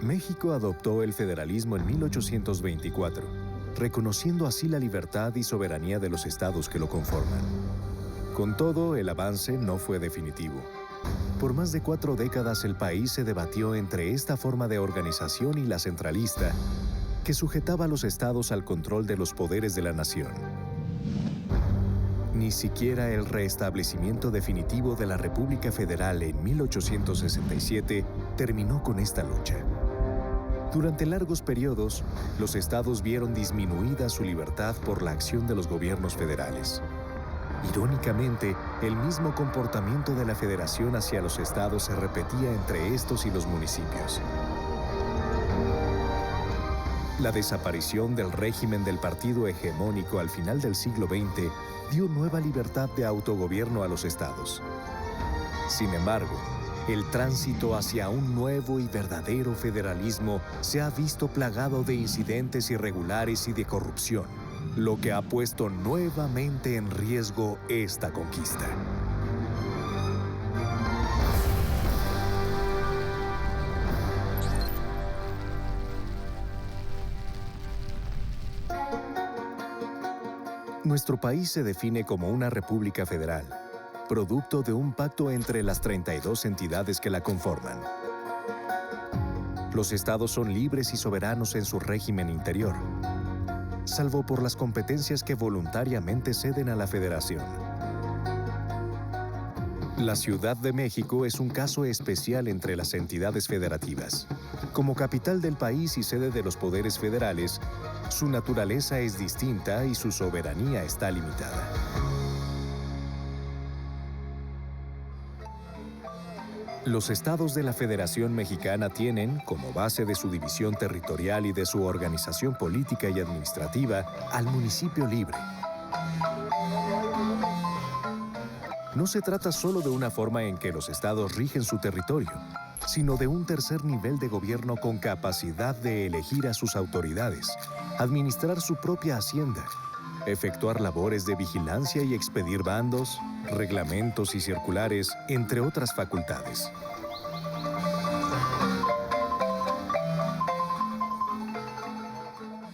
México adoptó el federalismo en 1824, reconociendo así la libertad y soberanía de los estados que lo conforman. Con todo, el avance no fue definitivo. Por más de 4 décadas el país se debatió entre esta forma de organización y la centralista, que sujetaba a los estados al control de los poderes de la nación. Ni siquiera el restablecimiento definitivo de la República Federal en 1867 terminó con esta lucha. Durante largos periodos, los estados vieron disminuida su libertad por la acción de los gobiernos federales. Irónicamente, el mismo comportamiento de la federación hacia los estados se repetía entre estos y los municipios. La desaparición del régimen del partido hegemónico al final del siglo XX dio nueva libertad de autogobierno a los estados. Sin embargo, el tránsito hacia un nuevo y verdadero federalismo se ha visto plagado de incidentes irregulares y de corrupción, lo que ha puesto nuevamente en riesgo esta conquista. Nuestro país se define como una república federal, producto de un pacto entre las 32 entidades que la conforman. Los estados son libres y soberanos en su régimen interior, salvo por las competencias que voluntariamente ceden a la federación. La Ciudad de México es un caso especial entre las entidades federativas. Como capital del país y sede de los poderes federales, su naturaleza es distinta y su soberanía está limitada. Los estados de la Federación Mexicana tienen, como base de su división territorial y de su organización política y administrativa, al municipio libre. No se trata solo de una forma en que los estados rigen su territorio, sino de un tercer nivel de gobierno con capacidad de elegir a sus autoridades, administrar su propia hacienda, efectuar labores de vigilancia y expedir bandos, reglamentos y circulares, entre otras facultades.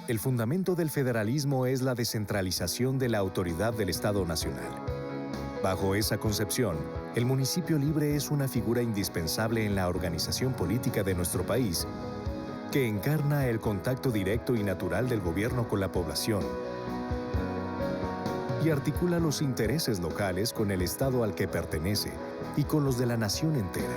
El fundamento del federalismo es la descentralización de la autoridad del Estado Nacional. Bajo esa concepción, el municipio libre es una figura indispensable en la organización política de nuestro país, que encarna el contacto directo y natural del gobierno con la población y articula los intereses locales con el Estado al que pertenece y con los de la nación entera.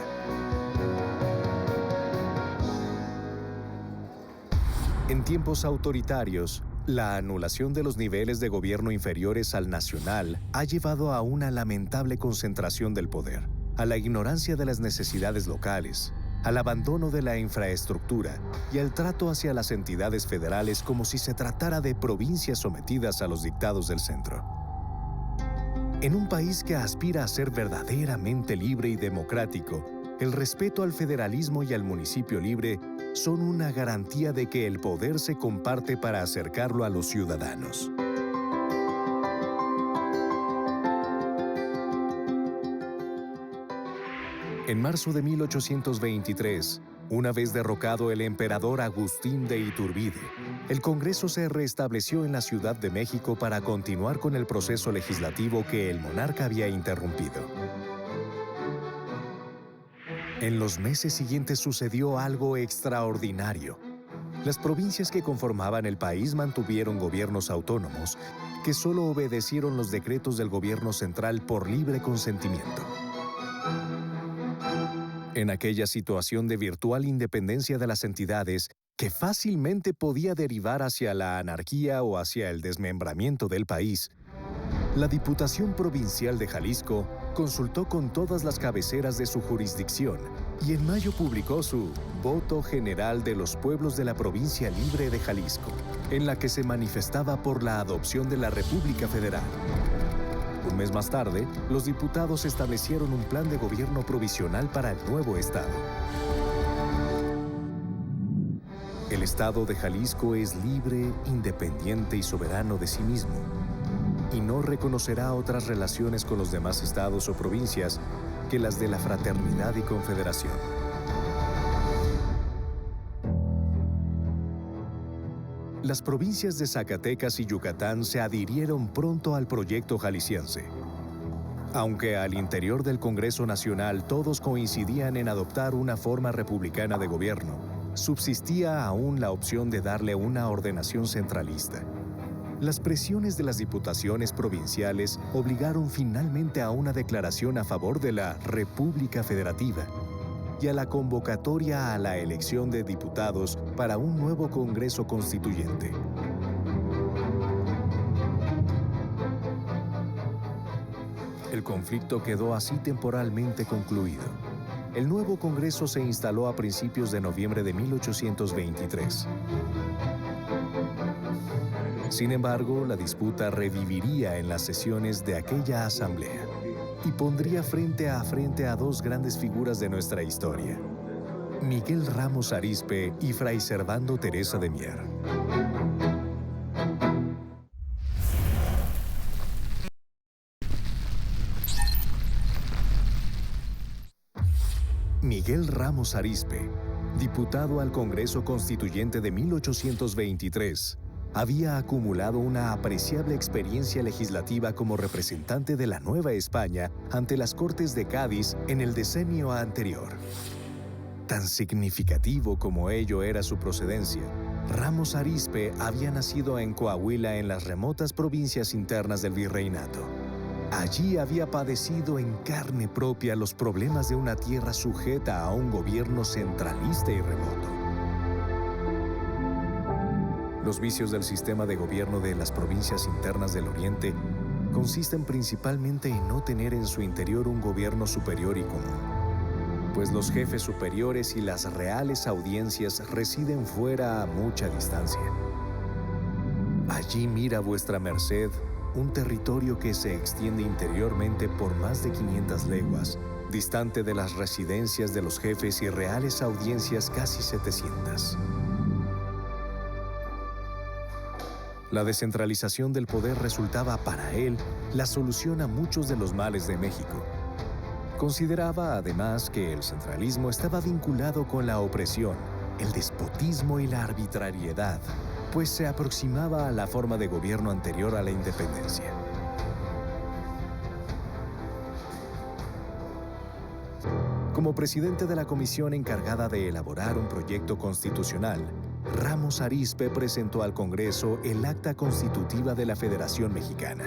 En tiempos autoritarios, la anulación de los niveles de gobierno inferiores al nacional ha llevado a una lamentable concentración del poder, a la ignorancia de las necesidades locales, al abandono de la infraestructura y al trato hacia las entidades federales como si se tratara de provincias sometidas a los dictados del centro. En un país que aspira a ser verdaderamente libre y democrático, el respeto al federalismo y al municipio libre son una garantía de que el poder se comparte para acercarlo a los ciudadanos. En marzo de 1823, una vez derrocado el emperador Agustín de Iturbide, el Congreso se restableció en la Ciudad de México para continuar con el proceso legislativo que el monarca había interrumpido. En los meses siguientes sucedió algo extraordinario. Las provincias que conformaban el país mantuvieron gobiernos autónomos que solo obedecieron los decretos del gobierno central por libre consentimiento. En aquella situación de virtual independencia de las entidades, que fácilmente podía derivar hacia la anarquía o hacia el desmembramiento del país, la Diputación Provincial de Jalisco consultó con todas las cabeceras de su jurisdicción y en mayo publicó su Voto General de los Pueblos de la Provincia Libre de Jalisco, en la que se manifestaba por la adopción de la República Federal. Un mes más tarde, los diputados establecieron un plan de gobierno provisional para el nuevo estado. El estado de Jalisco es libre, independiente y soberano de sí mismo, y no reconocerá otras relaciones con los demás estados o provincias que las de la fraternidad y confederación. Las provincias de Zacatecas y Yucatán se adhirieron pronto al proyecto jalisciense. Aunque al interior del Congreso Nacional todos coincidían en adoptar una forma republicana de gobierno, subsistía aún la opción de darle una ordenación centralista. Las presiones de las diputaciones provinciales obligaron finalmente a una declaración a favor de la República Federativa y a la convocatoria a la elección de diputados para un nuevo Congreso Constituyente. El conflicto quedó así temporalmente concluido. El nuevo Congreso se instaló a principios de noviembre de 1823. Sin embargo, la disputa reviviría en las sesiones de aquella asamblea y pondría frente a dos grandes figuras de nuestra historia: Miguel Ramos Arizpe y Fray Servando Teresa de Mier. Miguel Ramos Arizpe, diputado al Congreso Constituyente de 1823, había acumulado una apreciable experiencia legislativa como representante de la Nueva España ante las Cortes de Cádiz en el decenio anterior. Tan significativo como ello era su procedencia, Ramos Arizpe había nacido en Coahuila, en las remotas provincias internas del virreinato. Allí había padecido en carne propia los problemas de una tierra sujeta a un gobierno centralista y remoto. Los vicios del sistema de gobierno de las provincias internas del Oriente consisten principalmente en no tener en su interior un gobierno superior y común, pues los jefes superiores y las reales audiencias residen fuera a mucha distancia. Allí mira vuestra merced un territorio que se extiende interiormente por más de 500 leguas, distante de las residencias de los jefes y reales audiencias casi 700. La descentralización del poder resultaba para él la solución a muchos de los males de México. Consideraba además que el centralismo estaba vinculado con la opresión, el despotismo y la arbitrariedad, pues se aproximaba a la forma de gobierno anterior a la independencia. Como presidente de la comisión encargada de elaborar un proyecto constitucional, Ramos Arizpe presentó al Congreso el Acta Constitutiva de la Federación Mexicana.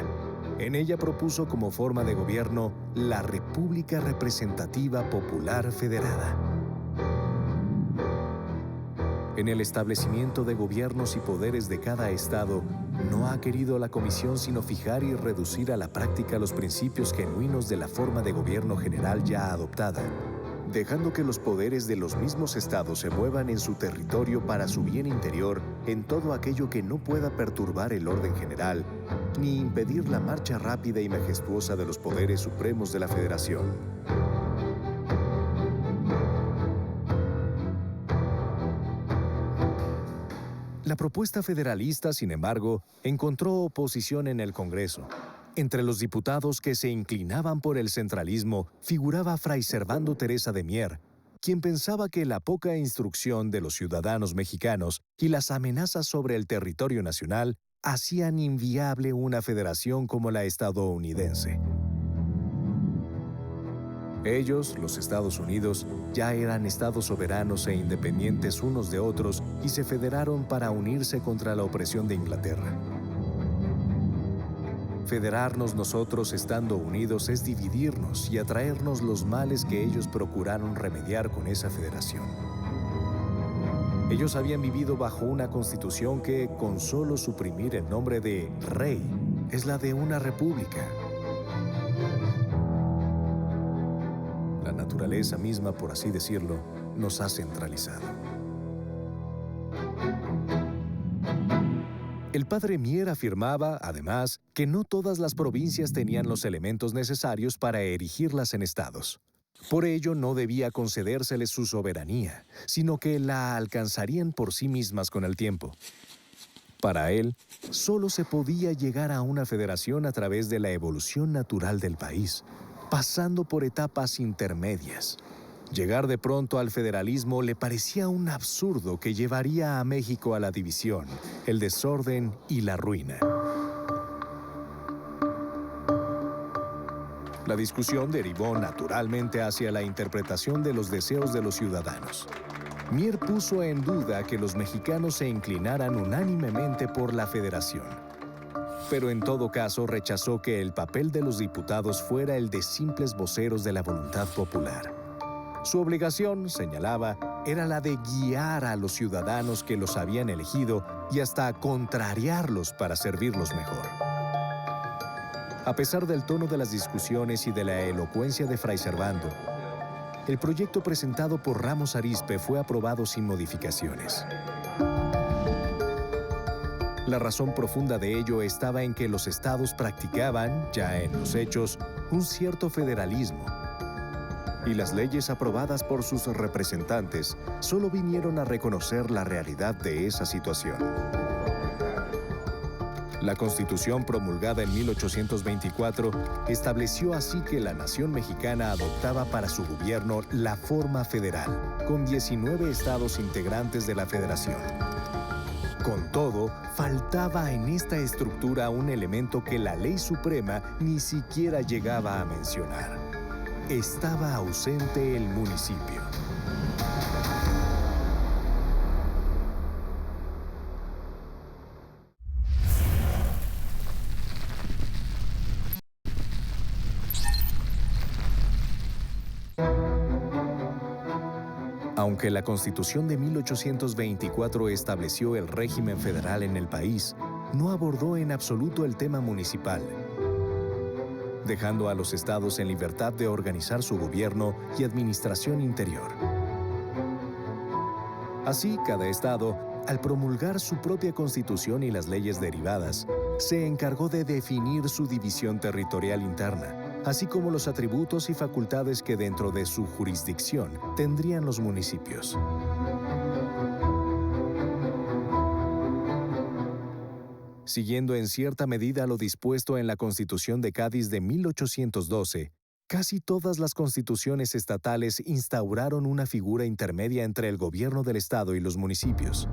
En ella propuso como forma de gobierno la República Representativa Popular Federada. En el establecimiento de gobiernos y poderes de cada estado, no ha querido la Comisión sino fijar y reducir a la práctica los principios genuinos de la forma de gobierno general ya adoptada, dejando que los poderes de los mismos estados se muevan en su territorio para su bien interior en todo aquello que no pueda perturbar el orden general, ni impedir la marcha rápida y majestuosa de los poderes supremos de la Federación. La propuesta federalista, sin embargo, encontró oposición en el Congreso. Entre los diputados que se inclinaban por el centralismo figuraba Fray Servando Teresa de Mier, quien pensaba que la poca instrucción de los ciudadanos mexicanos y las amenazas sobre el territorio nacional hacían inviable una federación como la estadounidense. Ellos, los Estados Unidos, ya eran estados soberanos e independientes unos de otros y se federaron para unirse contra la opresión de Inglaterra. Federarnos nosotros estando unidos es dividirnos y atraernos los males que ellos procuraron remediar con esa federación. Ellos habían vivido bajo una constitución que, con solo suprimir el nombre de rey, es la de una república. La naturaleza misma, por así decirlo, nos ha centralizado. El padre Mier afirmaba, además, que no todas las provincias tenían los elementos necesarios para erigirlas en estados. Por ello, no debía concedérseles su soberanía, sino que la alcanzarían por sí mismas con el tiempo. Para él, solo se podía llegar a una federación a través de la evolución natural del país, pasando por etapas intermedias, Llegar de pronto al federalismo le parecía un absurdo que llevaría a México a la división, el desorden y la ruina. La discusión derivó naturalmente hacia la interpretación de los deseos de los ciudadanos. Mier puso en duda que los mexicanos se inclinaran unánimemente por la federación, pero en todo caso rechazó que el papel de los diputados fuera el de simples voceros de la voluntad popular. Su obligación, señalaba, era la de guiar a los ciudadanos que los habían elegido y hasta contrariarlos para servirlos mejor. A pesar del tono de las discusiones y de la elocuencia de Fray Servando, el proyecto presentado por Ramos Arizpe fue aprobado sin modificaciones. La razón profunda de ello estaba en que los estados practicaban, ya en los hechos, un cierto federalismo, y las leyes aprobadas por sus representantes solo vinieron a reconocer la realidad de esa situación. La Constitución promulgada en 1824 estableció así que la nación mexicana adoptaba para su gobierno la forma federal, con 19 estados integrantes de la federación. Con todo, faltaba en esta estructura un elemento que la ley suprema ni siquiera llegaba a mencionar. Estaba ausente el municipio. Aunque la Constitución de 1824 estableció el régimen federal en el país, no abordó en absoluto el tema municipal, dejando a los estados en libertad de organizar su gobierno y administración interior. Así, cada estado, al promulgar su propia constitución y las leyes derivadas, se encargó de definir su división territorial interna, así como los atributos y facultades que dentro de su jurisdicción tendrían los municipios. Siguiendo en cierta medida lo dispuesto en la Constitución de Cádiz de 1812, casi todas las constituciones estatales instauraron una figura intermedia entre el gobierno del Estado y los municipios.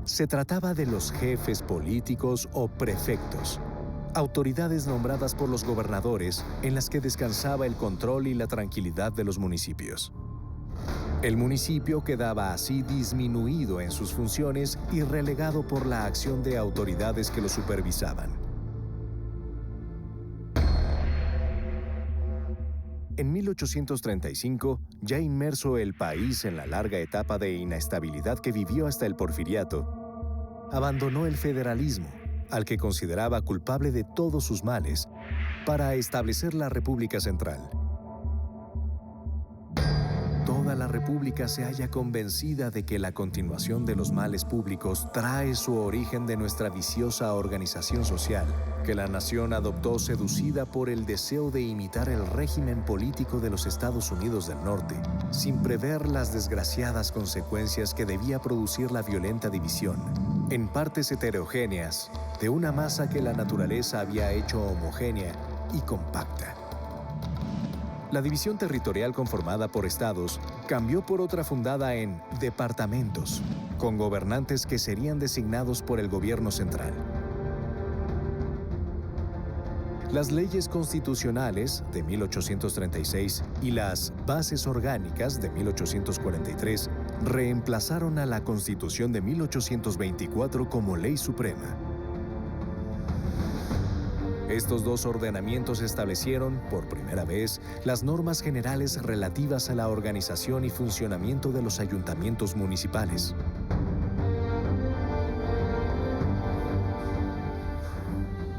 Se trataba de los jefes políticos o prefectos, autoridades nombradas por los gobernadores en las que descansaba el control y la tranquilidad de los municipios. El municipio quedaba así disminuido en sus funciones y relegado por la acción de autoridades que lo supervisaban. En 1835, ya inmerso el país en la larga etapa de inestabilidad que vivió hasta el Porfiriato, abandonó el federalismo, al que consideraba culpable de todos sus males, para establecer la República Central. Toda la República se halla convencida de que la continuación de los males públicos trae su origen de nuestra viciosa organización social, que la nación adoptó seducida por el deseo de imitar el régimen político de los Estados Unidos del Norte, sin prever las desgraciadas consecuencias que debía producir la violenta división, en partes heterogéneas, de una masa que la naturaleza había hecho homogénea y compacta. La división territorial conformada por estados cambió por otra fundada en departamentos, con gobernantes que serían designados por el gobierno central. Las leyes constitucionales de 1836 y las bases orgánicas de 1843 reemplazaron a la Constitución de 1824 como ley suprema. Estos dos ordenamientos establecieron, por primera vez, las normas generales relativas a la organización y funcionamiento de los ayuntamientos municipales.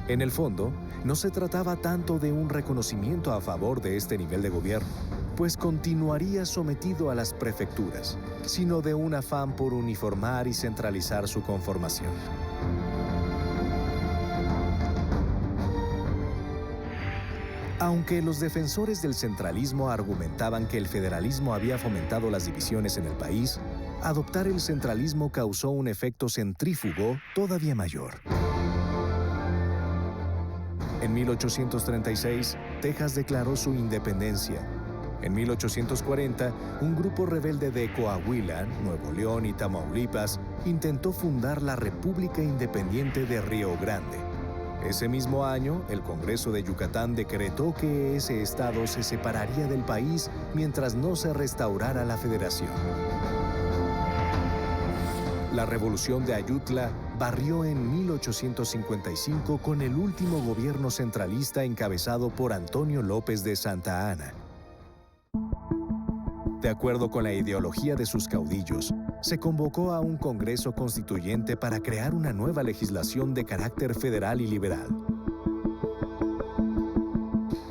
En el fondo, no se trataba tanto de un reconocimiento a favor de este nivel de gobierno, pues continuaría sometido a las prefecturas, sino de un afán por uniformar y centralizar su conformación. Aunque los defensores del centralismo argumentaban que el federalismo había fomentado las divisiones en el país, adoptar el centralismo causó un efecto centrífugo todavía mayor. En 1836, Texas declaró su independencia En 1840, un grupo rebelde de Coahuila, Nuevo León y Tamaulipas intentó fundar la República Independiente de Río Grande. Ese mismo año, el Congreso de Yucatán decretó que ese estado se separaría del país mientras no se restaurara la federación. La Revolución de Ayutla barrió en 1855 con el último gobierno centralista encabezado por Antonio López de Santa Anna. De acuerdo con la ideología de sus caudillos, se convocó a un Congreso Constituyente para crear una nueva legislación de carácter federal y liberal.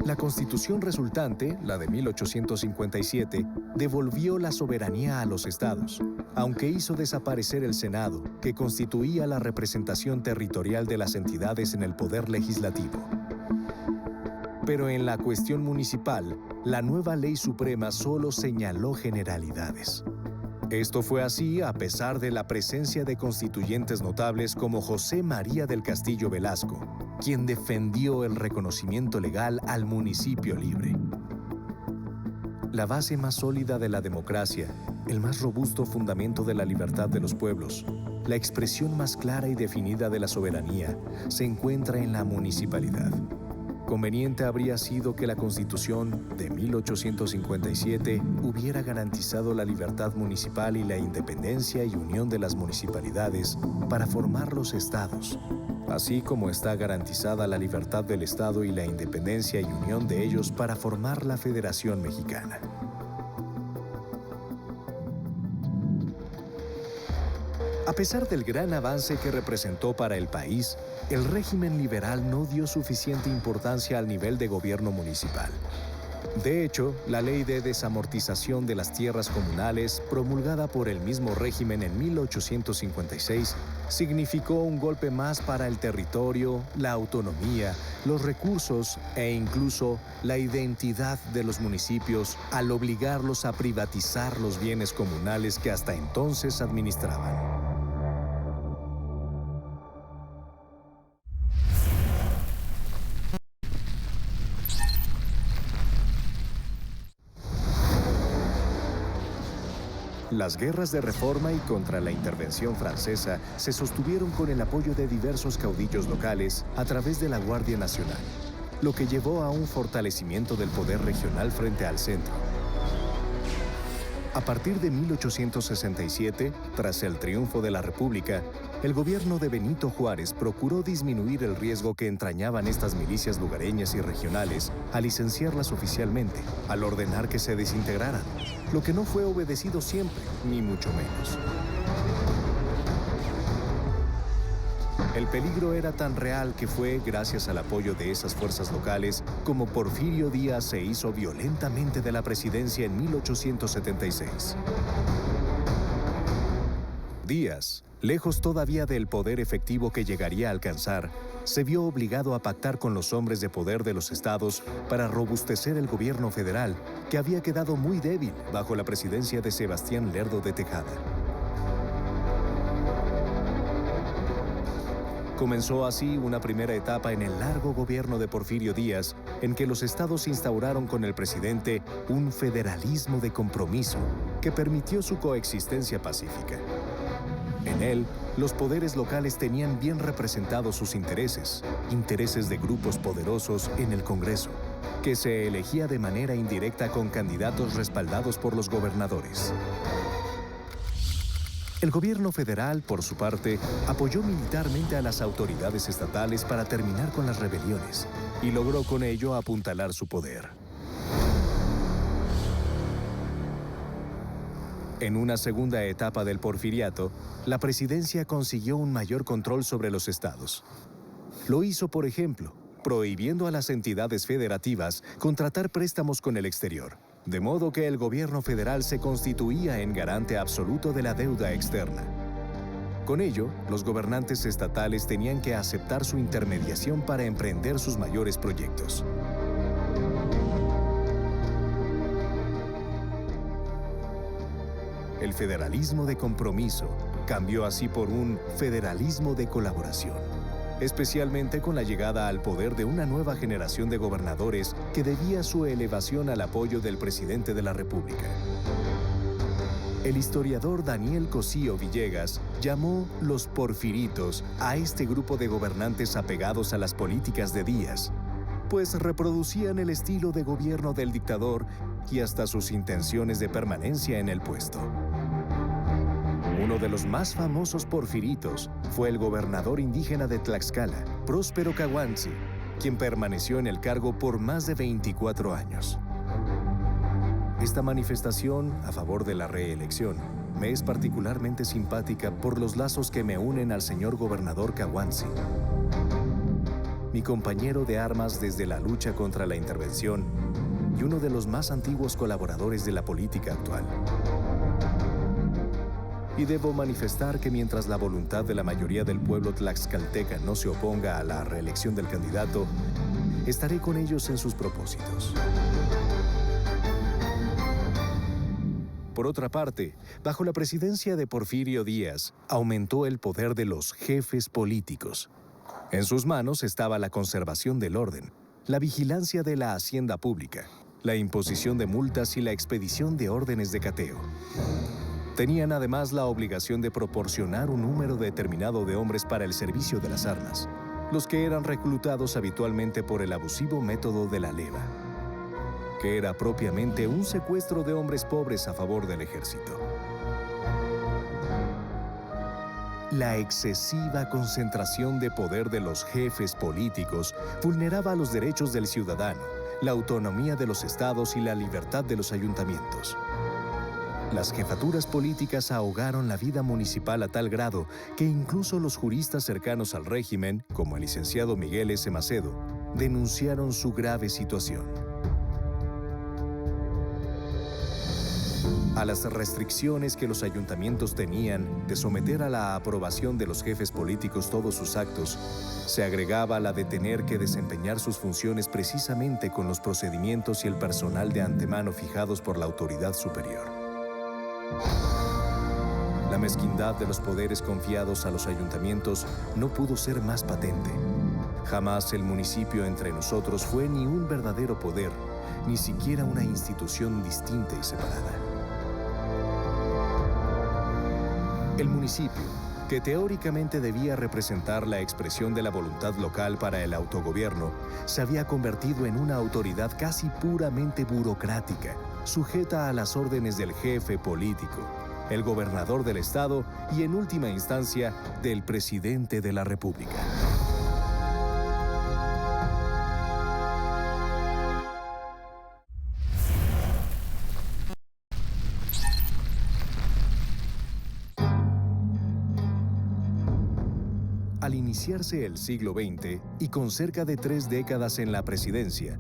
La Constitución resultante, la de 1857, devolvió la soberanía a los estados, aunque hizo desaparecer el Senado, que constituía la representación territorial de las entidades en el poder legislativo. Pero en la cuestión municipal, la nueva ley suprema solo señaló generalidades. Esto fue así a pesar de la presencia de constituyentes notables como José María del Castillo Velasco, quien defendió el reconocimiento legal al municipio libre. La base más sólida de la democracia, el más robusto fundamento de la libertad de los pueblos, la expresión más clara y definida de la soberanía, se encuentra en la municipalidad. Conveniente habría sido que la Constitución de 1857 hubiera garantizado la libertad municipal y la independencia y unión de las municipalidades para formar los estados, así como está garantizada la libertad del Estado y la independencia y unión de ellos para formar la Federación Mexicana. A pesar del gran avance que representó para el país, el régimen liberal no dio suficiente importancia al nivel de gobierno municipal. De hecho, la Ley de Desamortización de las Tierras Comunales, promulgada por el mismo régimen en 1856, significó un golpe más para el territorio, la autonomía, los recursos e incluso la identidad de los municipios al obligarlos a privatizar los bienes comunales que hasta entonces administraban. Las guerras de reforma y contra la intervención francesa se sostuvieron con el apoyo de diversos caudillos locales a través de la Guardia Nacional, lo que llevó a un fortalecimiento del poder regional frente al centro. A partir de 1867, tras el triunfo de la República, el gobierno de Benito Juárez procuró disminuir el riesgo que entrañaban estas milicias lugareñas y regionales al licenciarlas oficialmente, al ordenar que se desintegraran, lo que no fue obedecido siempre, ni mucho menos. El peligro era tan real que fue gracias al apoyo de esas fuerzas locales como Porfirio Díaz se hizo violentamente de la presidencia en 1876. Díaz, lejos todavía del poder efectivo que llegaría a alcanzar, se vio obligado a pactar con los hombres de poder de los estados para robustecer el gobierno federal, que había quedado muy débil bajo la presidencia de Sebastián Lerdo de Tejada. Comenzó así una primera etapa en el largo gobierno de Porfirio Díaz, en que los estados instauraron con el presidente un federalismo de compromiso que permitió su coexistencia pacífica. En él, los poderes locales tenían bien representados sus intereses de grupos poderosos en el Congreso, que se elegía de manera indirecta con candidatos respaldados por los gobernadores. El gobierno federal, por su parte, apoyó militarmente a las autoridades estatales para terminar con las rebeliones y logró con ello apuntalar su poder. En una segunda etapa del porfiriato, la presidencia consiguió un mayor control sobre los estados. Lo hizo, por ejemplo, prohibiendo a las entidades federativas contratar préstamos con el exterior, de modo que el gobierno federal se constituía en garante absoluto de la deuda externa. Con ello, los gobernantes estatales tenían que aceptar su intermediación para emprender sus mayores proyectos. El federalismo de compromiso cambió así por un federalismo de colaboración. especialmente con la llegada al poder de una nueva generación de gobernadores que debía su elevación al apoyo del presidente de la República. El historiador Daniel Cosío Villegas llamó los porfiritos a este grupo de gobernantes apegados a las políticas de Díaz, pues reproducían el estilo de gobierno del dictador y hasta sus intenciones de permanencia en el puesto. Uno de los más famosos porfiritos fue el gobernador indígena de Tlaxcala, Próspero Caguanzi, quien permaneció en el cargo por más de 24 años. Esta manifestación a favor de la reelección me es particularmente simpática por los lazos que me unen al señor gobernador Caguanzi, mi compañero de armas desde la lucha contra la intervención y uno de los más antiguos colaboradores de la política actual. Y debo manifestar que mientras la voluntad de la mayoría del pueblo tlaxcalteca no se oponga a la reelección del candidato, estaré con ellos en sus propósitos. Por otra parte, bajo la presidencia de Porfirio Díaz, aumentó el poder de los jefes políticos. En sus manos estaba la conservación del orden, la vigilancia de la hacienda pública, la imposición de multas y la expedición de órdenes de cateo. Tenían además la obligación de proporcionar un número determinado de hombres para el servicio de las armas, los que eran reclutados habitualmente por el abusivo método de la leva, que era propiamente un secuestro de hombres pobres a favor del ejército. La excesiva concentración de poder de los jefes políticos vulneraba los derechos del ciudadano, la autonomía de los estados y la libertad de los ayuntamientos. Las jefaturas políticas ahogaron la vida municipal a tal grado que incluso los juristas cercanos al régimen, como el licenciado Miguel S. Macedo, denunciaron su grave situación. A las restricciones que los ayuntamientos tenían de someter a la aprobación de los jefes políticos todos sus actos, se agregaba la de tener que desempeñar sus funciones precisamente con los procedimientos y el personal de antemano fijados por la autoridad superior. La mezquindad de los poderes confiados a los ayuntamientos no pudo ser más patente. Jamás el municipio entre nosotros fue ni un verdadero poder, ni siquiera una institución distinta y separada. El municipio, que teóricamente debía representar la expresión de la voluntad local para el autogobierno, se había convertido en una autoridad casi puramente burocrática, sujeta a las órdenes del jefe político, el gobernador del estado y, en última instancia, del presidente de la República. Al iniciarse el siglo XX y con cerca de 3 décadas en la presidencia,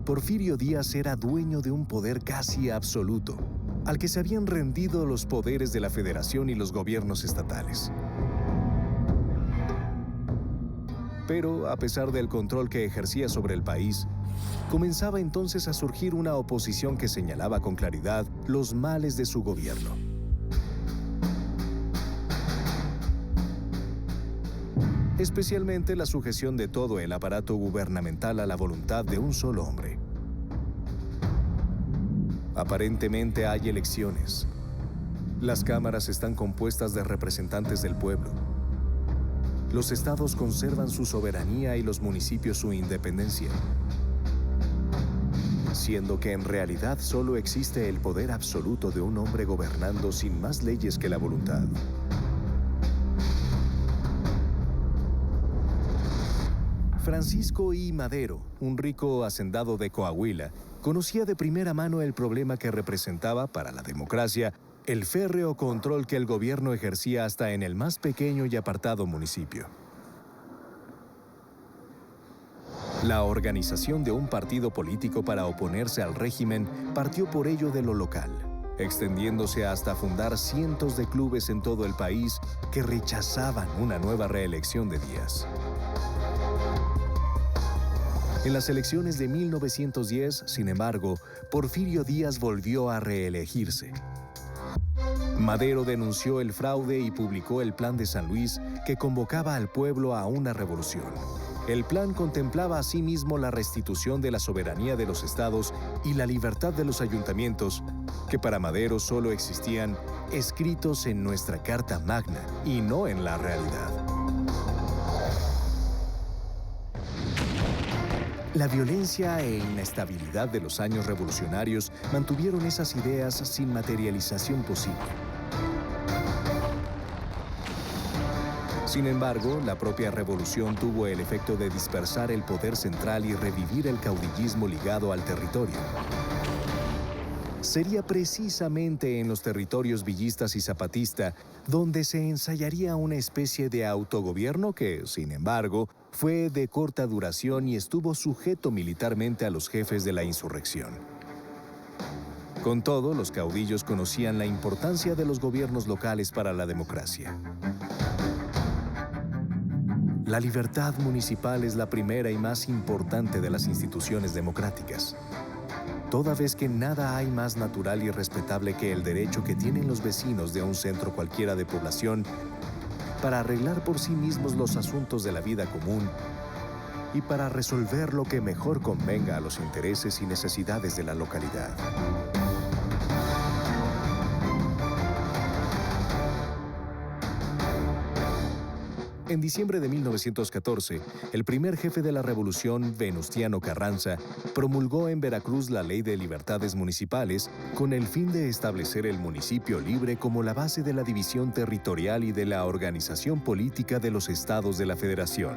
Porfirio Díaz era dueño de un poder casi absoluto, al que se habían rendido los poderes de la Federación y los gobiernos estatales. Pero, a pesar del control que ejercía sobre el país, comenzaba entonces a surgir una oposición que señalaba con claridad los males de su gobierno. Especialmente la sujeción de todo el aparato gubernamental a la voluntad de un solo hombre. Aparentemente hay elecciones. Las cámaras están compuestas de representantes del pueblo. Los estados conservan su soberanía y los municipios su independencia, siendo que en realidad solo existe el poder absoluto de un hombre gobernando sin más leyes que la voluntad. Francisco I. Madero, un rico hacendado de Coahuila, conocía de primera mano el problema que representaba para la democracia el férreo control que el gobierno ejercía hasta en el más pequeño y apartado municipio. La organización de un partido político para oponerse al régimen partió por ello de lo local, extendiéndose hasta fundar cientos de clubes en todo el país que rechazaban una nueva reelección de Díaz. En las elecciones de 1910, sin embargo, Porfirio Díaz volvió a reelegirse. Madero denunció el fraude y publicó el Plan de San Luis, que convocaba al pueblo a una revolución. El plan contemplaba asimismo la restitución de la soberanía de los estados y la libertad de los ayuntamientos, que para Madero solo existían escritos en nuestra Carta Magna y no en la realidad. La violencia e inestabilidad de los años revolucionarios mantuvieron esas ideas sin materialización posible. Sin embargo, la propia revolución tuvo el efecto de dispersar el poder central y revivir el caudillismo ligado al territorio. Sería precisamente en los territorios villistas y zapatista donde se ensayaría una especie de autogobierno que, sin embargo, fue de corta duración y estuvo sujeto militarmente a los jefes de la insurrección. Con todo, los caudillos conocían la importancia de los gobiernos locales para la democracia. La libertad municipal es la primera y más importante de las instituciones democráticas, toda vez que nada hay más natural y respetable que el derecho que tienen los vecinos de un centro cualquiera de población para arreglar por sí mismos los asuntos de la vida común y para resolver lo que mejor convenga a los intereses y necesidades de la localidad. En diciembre de 1914, el primer jefe de la revolución, Venustiano Carranza, promulgó en Veracruz la Ley de Libertades Municipales con el fin de establecer el municipio libre como la base de la división territorial y de la organización política de los estados de la Federación.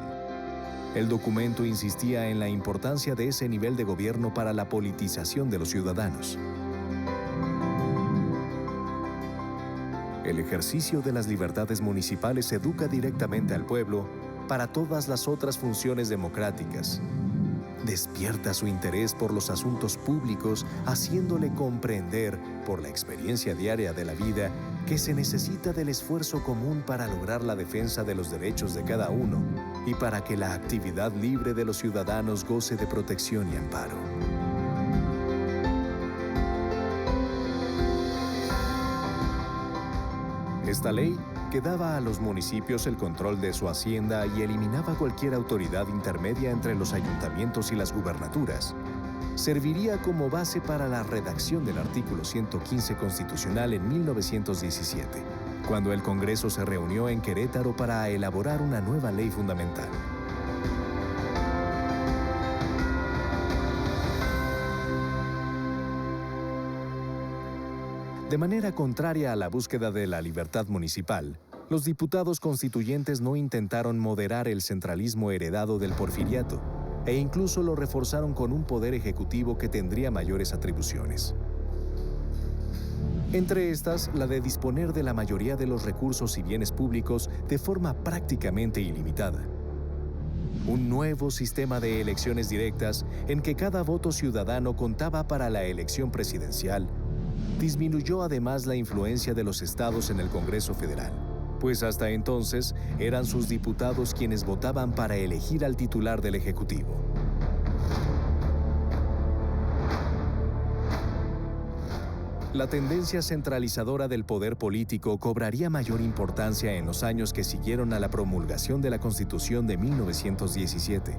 El documento insistía en la importancia de ese nivel de gobierno para la politización de los ciudadanos. El ejercicio de las libertades municipales educa directamente al pueblo para todas las otras funciones democráticas. Despierta su interés por los asuntos públicos, haciéndole comprender, por la experiencia diaria de la vida, que se necesita del esfuerzo común para lograr la defensa de los derechos de cada uno y para que la actividad libre de los ciudadanos goce de protección y amparo. Esta ley, que daba a los municipios el control de su hacienda y eliminaba cualquier autoridad intermedia entre los ayuntamientos y las gubernaturas, serviría como base para la redacción del artículo 115 constitucional en 1917, cuando el Congreso se reunió en Querétaro para elaborar una nueva ley fundamental. De manera contraria a la búsqueda de la libertad municipal, los diputados constituyentes no intentaron moderar el centralismo heredado del porfiriato e incluso lo reforzaron con un poder ejecutivo que tendría mayores atribuciones. Entre estas, la de disponer de la mayoría de los recursos y bienes públicos de forma prácticamente ilimitada. Un nuevo sistema de elecciones directas en que cada voto ciudadano contaba para la elección presidencial disminuyó además la influencia de los estados en el Congreso Federal, pues hasta entonces eran sus diputados quienes votaban para elegir al titular del Ejecutivo. La tendencia centralizadora del poder político cobraría mayor importancia en los años que siguieron a la promulgación de la Constitución de 1917.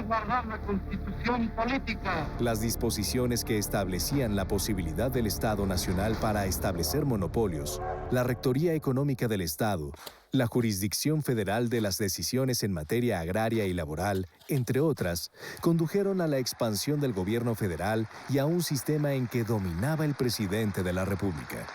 Guardar la Constitución política. Las disposiciones que establecían la posibilidad del Estado Nacional para establecer monopolios, la rectoría económica del Estado, la jurisdicción federal de las decisiones en materia agraria y laboral, entre otras, condujeron a la expansión del gobierno federal y a un sistema en que dominaba el presidente de la República.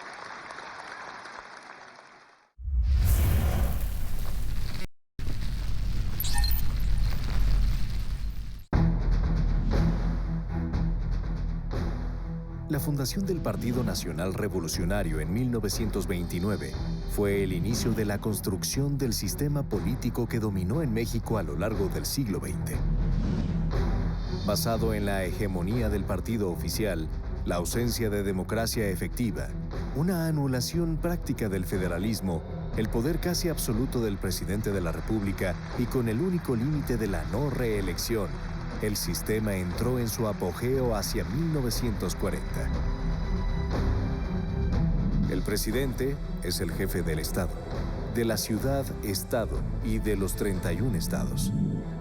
La fundación del Partido Nacional Revolucionario en 1929 fue el inicio de la construcción del sistema político que dominó en México a lo largo del siglo XX. Basado en la hegemonía del partido oficial, la ausencia de democracia efectiva, una anulación práctica del federalismo, el poder casi absoluto del presidente de la República y con el único límite de la no reelección, el sistema entró en su apogeo hacia 1940. El presidente es el jefe del Estado, de la ciudad-estado y de los 31 estados,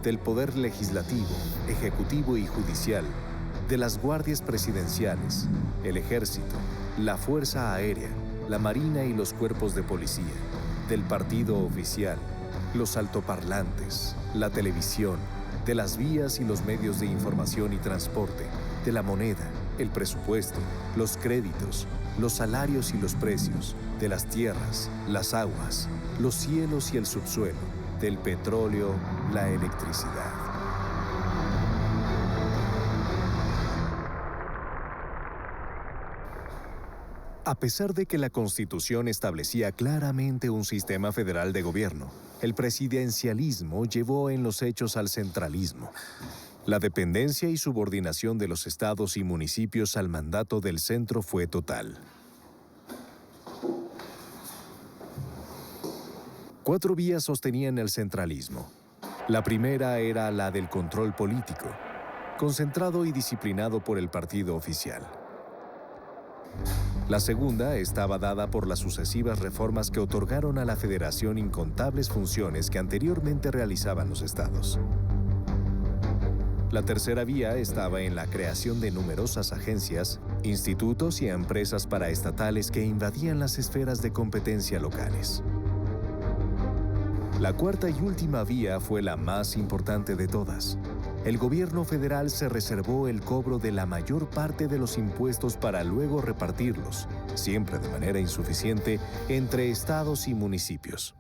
del poder legislativo, ejecutivo y judicial, de las guardias presidenciales, el ejército, la fuerza aérea, la marina y los cuerpos de policía, del partido oficial, los altoparlantes, la televisión, de las vías y los medios de información y transporte, de la moneda, el presupuesto, los créditos, los salarios y los precios, de las tierras, las aguas, los cielos y el subsuelo, del petróleo, la electricidad. A pesar de que la Constitución establecía claramente un sistema federal de gobierno, el presidencialismo llevó en los hechos al centralismo. La dependencia y subordinación de los estados y municipios al mandato del centro fue total. 4 vías sostenían el centralismo. La primera era la del control político, concentrado y disciplinado por el partido oficial. La segunda estaba dada por las sucesivas reformas que otorgaron a la federación incontables funciones que anteriormente realizaban los estados. La tercera vía estaba en la creación de numerosas agencias, institutos y empresas paraestatales que invadían las esferas de competencia locales. La cuarta y última vía fue la más importante de todas. El gobierno federal se reservó el cobro de la mayor parte de los impuestos para luego repartirlos, siempre de manera insuficiente, entre estados y municipios.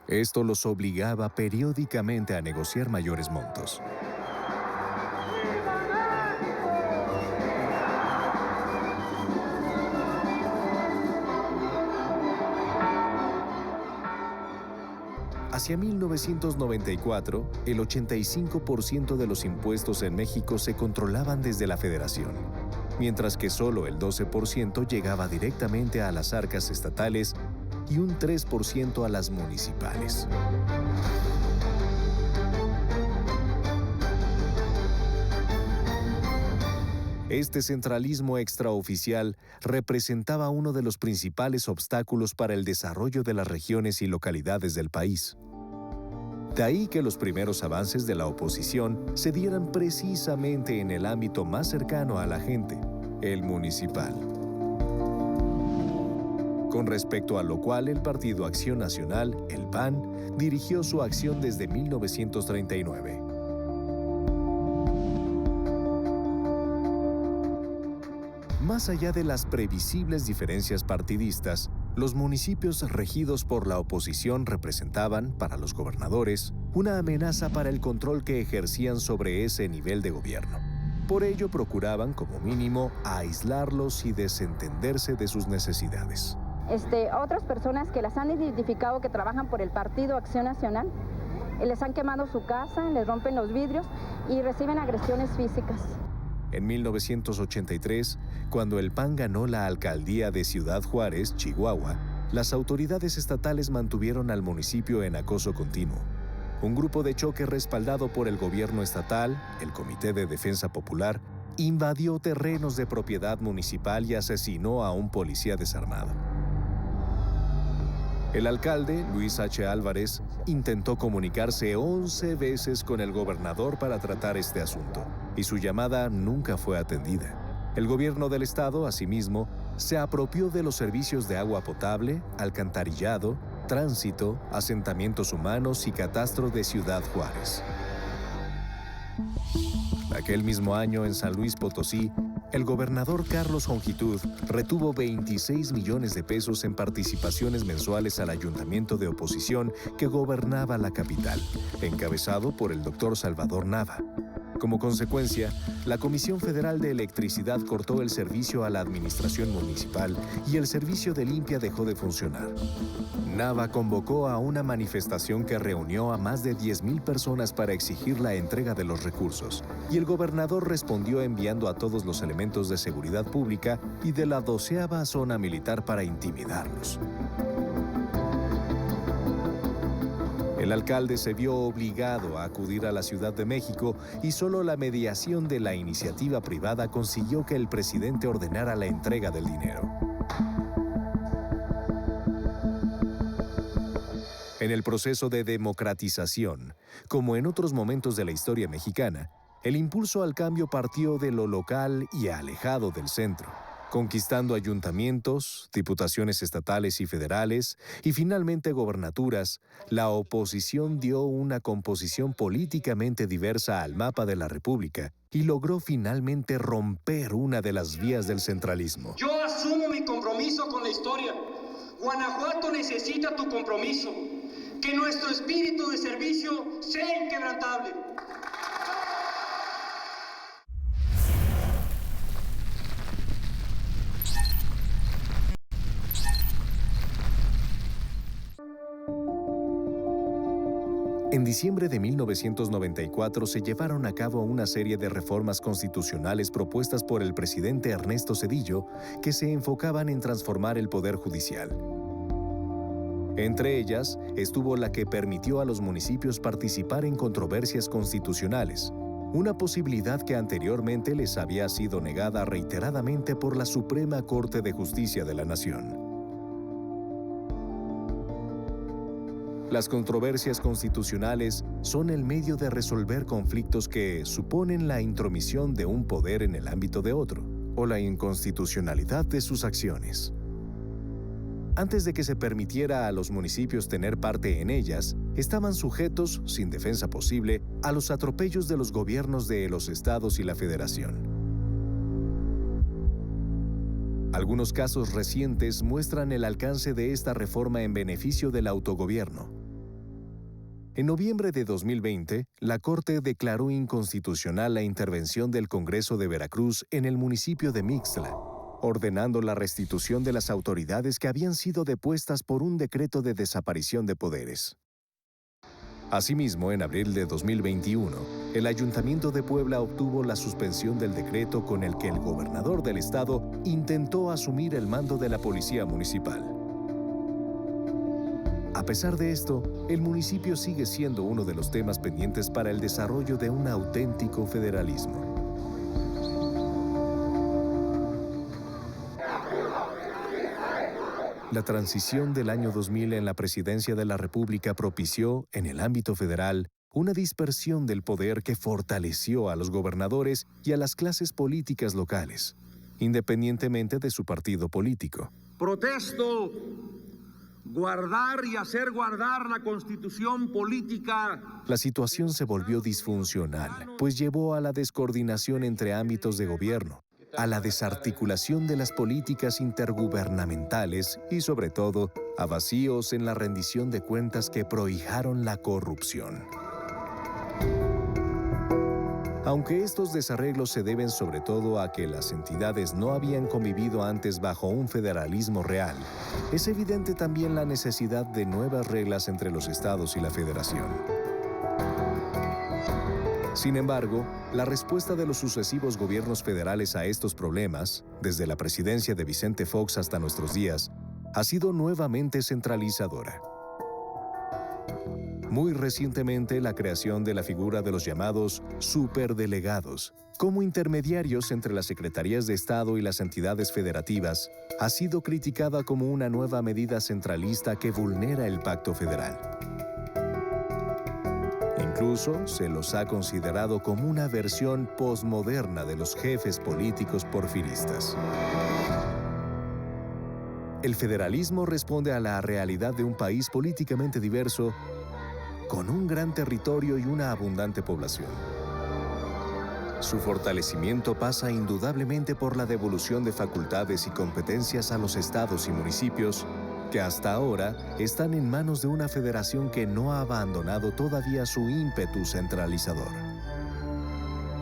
Esto los obligaba periódicamente a negociar mayores montos. Hacia 1994, el 85% de los impuestos en México se controlaban desde la Federación, mientras que solo el 12% llegaba directamente a las arcas estatales y un 3% a las municipales. Este centralismo extraoficial representaba uno de los principales obstáculos para el desarrollo de las regiones y localidades del país. De ahí que los primeros avances de la oposición se dieran precisamente en el ámbito más cercano a la gente, el municipal. Con respecto a lo cual el Partido Acción Nacional, el PAN, dirigió su acción desde 1939. Más allá de las previsibles diferencias partidistas, los municipios regidos por la oposición representaban, para los gobernadores, una amenaza para el control que ejercían sobre ese nivel de gobierno. Por ello procuraban, como mínimo, aislarlos y desentenderse de sus necesidades. Otras personas que las han identificado que trabajan por el Partido Acción Nacional, les han quemado su casa, les rompen los vidrios y reciben agresiones físicas. En 1983, cuando el PAN ganó la alcaldía de Ciudad Juárez, Chihuahua, las autoridades estatales mantuvieron al municipio en acoso continuo. Un grupo de choque respaldado por el gobierno estatal, el Comité de Defensa Popular, invadió terrenos de propiedad municipal y asesinó a un policía desarmado. El alcalde, Luis H. Álvarez, intentó comunicarse 11 veces con el gobernador para tratar este asunto, y su llamada nunca fue atendida. El gobierno del estado, asimismo, se apropió de los servicios de agua potable, alcantarillado, tránsito, asentamientos humanos y catastro de Ciudad Juárez. Aquel mismo año, en San Luis Potosí, el gobernador Carlos Jongitud retuvo 26 millones de pesos en participaciones mensuales al ayuntamiento de oposición que gobernaba la capital, encabezado por el doctor Salvador Nava. Como consecuencia, la Comisión Federal de Electricidad cortó el servicio a la administración municipal y el servicio de limpia dejó de funcionar. Nava convocó a una manifestación que reunió a más de 10,000 personas para exigir la entrega de los recursos, y el gobernador respondió enviando a todos los elementos de seguridad pública y de la 12ª zona militar para intimidarlos. El alcalde se vio obligado a acudir a la Ciudad de México y solo la mediación de la iniciativa privada consiguió que el presidente ordenara la entrega del dinero. En el proceso de democratización, como en otros momentos de la historia mexicana, el impulso al cambio partió de lo local y alejado del centro, conquistando ayuntamientos, diputaciones estatales y federales, y finalmente gobernaturas. La oposición dio una composición políticamente diversa al mapa de la República y logró finalmente romper una de las vías del centralismo. Yo asumo mi compromiso con la historia. Guanajuato necesita tu compromiso. Que nuestro espíritu de servicio sea inquebrantable. En diciembre de 1994 se llevaron a cabo una serie de reformas constitucionales propuestas por el presidente Ernesto Zedillo que se enfocaban en transformar el Poder Judicial. Entre ellas estuvo la que permitió a los municipios participar en controversias constitucionales, una posibilidad que anteriormente les había sido negada reiteradamente por la Suprema Corte de Justicia de la Nación. Las controversias constitucionales son el medio de resolver conflictos que suponen la intromisión de un poder en el ámbito de otro, o la inconstitucionalidad de sus acciones. Antes de que se permitiera a los municipios tener parte en ellas, estaban sujetos, sin defensa posible, a los atropellos de los gobiernos de los estados y la federación. Algunos casos recientes muestran el alcance de esta reforma en beneficio del autogobierno. En noviembre de 2020, la Corte declaró inconstitucional la intervención del Congreso de Veracruz en el municipio de Mixtla, ordenando la restitución de las autoridades que habían sido depuestas por un decreto de desaparición de poderes. Asimismo, en abril de 2021, el Ayuntamiento de Puebla obtuvo la suspensión del decreto con el que el gobernador del estado intentó asumir el mando de la policía municipal. A pesar de esto, el municipio sigue siendo uno de los temas pendientes para el desarrollo de un auténtico federalismo. La transición del año 2000 en la presidencia de la República propició, en el ámbito federal, una dispersión del poder que fortaleció a los gobernadores y a las clases políticas locales, independientemente de su partido político. Protesto guardar y hacer guardar la Constitución política. La situación se volvió disfuncional, pues llevó a la descoordinación entre ámbitos de gobierno, a la desarticulación de las políticas intergubernamentales y, sobre todo, a vacíos en la rendición de cuentas que prohijaron la corrupción. Aunque estos desarreglos se deben sobre todo a que las entidades no habían convivido antes bajo un federalismo real, es evidente también la necesidad de nuevas reglas entre los estados y la federación. Sin embargo, la respuesta de los sucesivos gobiernos federales a estos problemas, desde la presidencia de Vicente Fox hasta nuestros días, ha sido nuevamente centralizadora. Muy recientemente, la creación de la figura de los llamados superdelegados, como intermediarios entre las secretarías de Estado y las entidades federativas, ha sido criticada como una nueva medida centralista que vulnera el Pacto Federal. Incluso se los ha considerado como una versión posmoderna de los jefes políticos porfiristas. El federalismo responde a la realidad de un país políticamente diverso, con un gran territorio y una abundante población. Su fortalecimiento pasa indudablemente por la devolución de facultades y competencias a los estados y municipios, que hasta ahora están en manos de una federación que no ha abandonado todavía su ímpetu centralizador.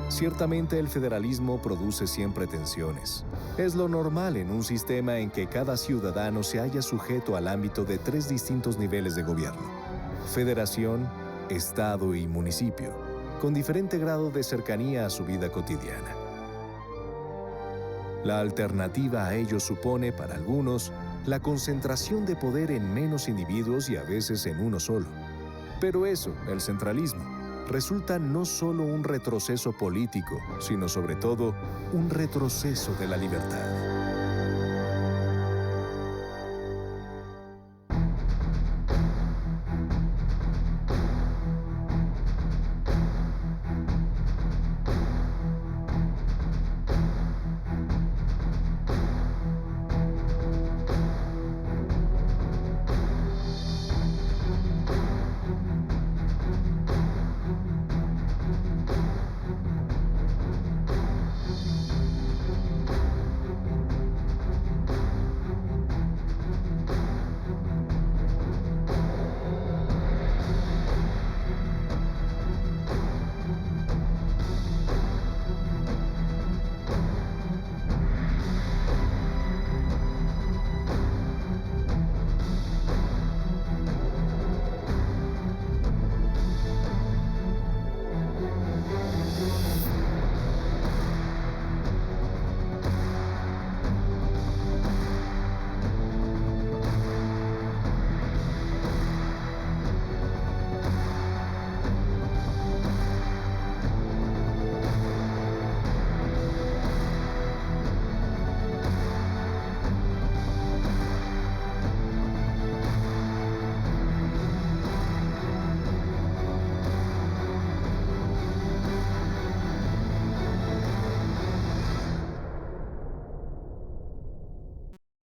Ciertamente el federalismo produce siempre tensiones. Es lo normal en un sistema en que cada ciudadano se halla sujeto al ámbito de 3 distintos niveles de gobierno: federación, estado y municipio, con diferente grado de cercanía a su vida cotidiana. La alternativa a ello supone, para algunos, la concentración de poder en menos individuos y a veces en uno solo. Pero eso, el centralismo, resulta no solo un retroceso político, sino sobre todo un retroceso de la libertad.